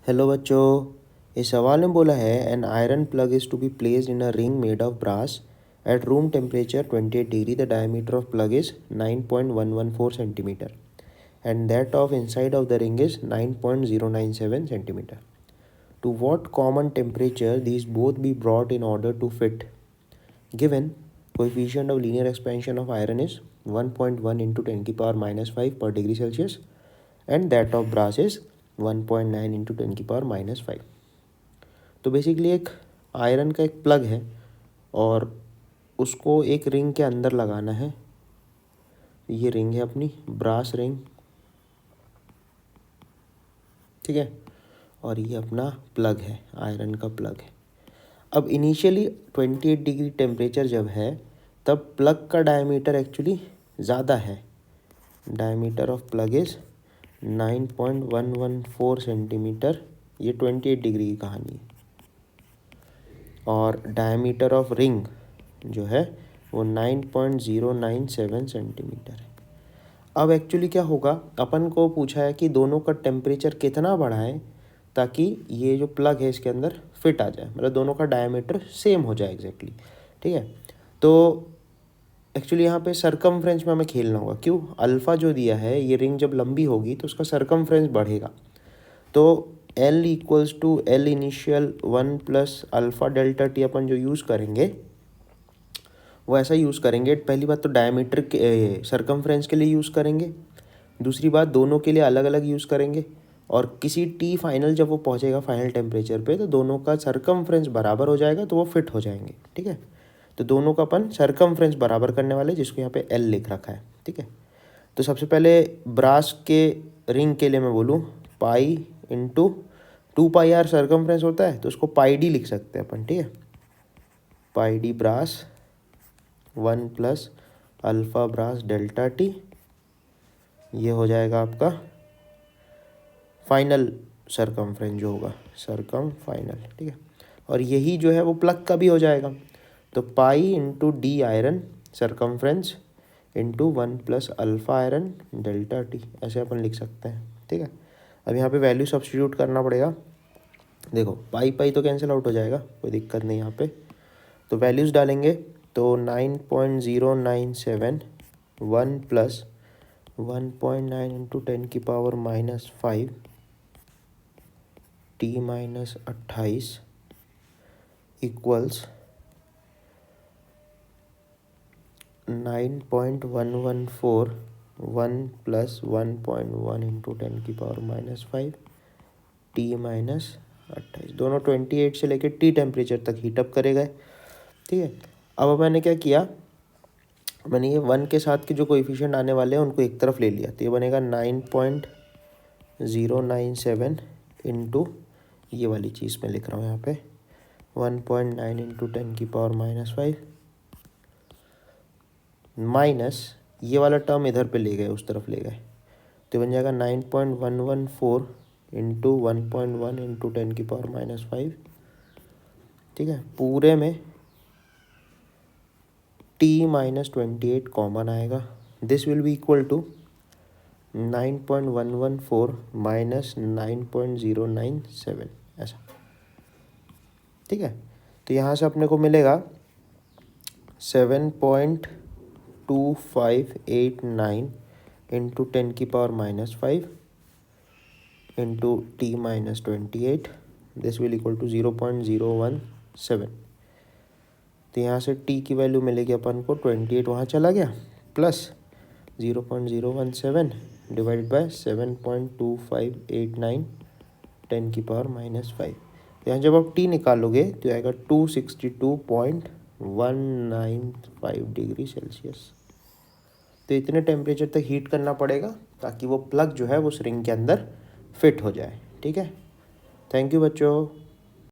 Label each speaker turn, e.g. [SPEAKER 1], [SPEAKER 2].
[SPEAKER 1] Hello बच्चों, इस सवाल में बोला है an iron plug is to be placed in a ring made of brass at room temperature 28 degree. The diameter of plug is 9.114 centimetre and that of inside of the ring is 9.097 centimeter. To what common temperature these both be brought in order to fit? Given coefficient of linear expansion of iron is 1.1 into 10 की power minus 5 per degree Celsius and that of brass is 1.9 into 10 की power minus 5. तो basically एक iron का एक plug है और उसको एक रिंग के अंदर लगाना है. ये रिंग है अपनी ब्रास रिंग, ठीक है, और ये अपना प्लग है, आयरन का प्लग है. अब इनिशियली 28 डिग्री टेम्परेचर जब है तब प्लग का डायमीटर एक्चुअली ज़्यादा है. Diameter of plug is 9.114 centimetre. ये 28 डिग्री की कहानी है. और डायमीटर ऑफ रिंग जो है वो 9.097 सेंटीमीटर है. अब एक्चुअली क्या होगा, अपन को पूछा है कि दोनों का टेम्परेचर कितना बढ़ाएं ताकि ये जो प्लग है इसके अंदर फिट आ जाए, मतलब दोनों का डायमीटर सेम हो जाए एग्जैक्टली. ठीक है, तो एक्चुअली यहाँ पे सरकमफ्रेंस में हमें खेलना होगा. क्यों? अल्फ़ा जो दिया है, ये रिंग जब लंबी होगी तो उसका सरकमफ्रेंस बढ़ेगा. तो L equals to L initial 1 plus alpha delta T अपन जो यूज़ करेंगे वो ऐसा यूज़ करेंगे. पहली बात तो डायमीटर के सरकमफ्रेंस के लिए यूज़ करेंगे. दूसरी बात दोनों के लिए अलग अलग यूज़ करेंगे. और किसी टी फाइनल जब वो पहुँचेगा फाइनल टेम्परेचर पे तो दोनों का सरकमफ्रेंस बराबर हो जाएगा, तो वो फिट हो जाएंगे. ठीक है, तो दोनों का अपन सरकमफ्रेंस बराबर करने वाले, जिसको यहाँ पे L लिख रखा है. ठीक है, तो सबसे पहले ब्रास के रिंग के लिए मैं बोलूँ pi into 2 pi r circumference होता है तो उसको पाई डी लिख सकते हैं अपन. ठीक है, pi D brace 1 plus alpha brace delta T. ये हो जाएगा आपका फाइनल सरकमफ्रेंस जो होगा, सरकम फाइनल. ठीक है, और यही जो है वो प्लग का भी हो जाएगा. तो pi into D iron circumference into 1 plus alpha iron delta T, ऐसे अपन लिख सकते हैं. ठीक है, अब यहाँ पे वैल्यू सब्स्टिट्यूट करना पड़ेगा. देखो पाई पाई तो कैंसिल आउट हो जाएगा, कोई दिक्कत नहीं यहाँ पे. तो वैल्यूज़ डालेंगे तो 9.097 1 प्लस 1.9 इंटू 10 की power minus 5 T minus 28 equals 9.114 1 plus 1.1 into 10 की पावर माइनस 5 टी माइनस 28. दोनों 28 से लेकर टी टेम्परेचर तक हीटअप करे गए. ठीक है, अब मैंने क्या किया, मैंने ये 1 के साथ के जो कोएफिशिएंट आने वाले हैं उनको एक तरफ ले लिया. तो ये बनेगा 9.097 इंटू ये वाली चीज़ में लिख रहा हूँ यहाँ पे 1.9 इंटू 10 की पावर माइनस 5 माइनस ये वाला टर्म इधर पे ले गए, उस तरफ ले गए. तो बन जाएगा 9.114 इंटू 1.1 इंटू 10 की पावर माइनस 5. ठीक है, पूरे में टी माइनस 28 कॉमन आएगा. This will be equal to 9.114 minus 9.097 ऐसा. ठीक है, तो यहाँ से अपने को मिलेगा 7.2589 इंटू 10 की power minus 5 into t minus 28. This will equal to 0.017. तो यहाँ से टी की वैल्यू मिलेगी अपन को 28 वहाँ चला गया प्लस 0.017 डिवाइडेड बाय 7.2589 10 की पावर माइनस 5. यहाँ जब आप टी निकालोगे तो आएगा 262.195 डिग्री सेल्सियस. तो इतने टेम्परेचर तक हीट करना पड़ेगा ताकि वो प्लग जो है वो उस रिंग के अंदर फिट हो जाए. ठीक है, थैंक यू बच्चों.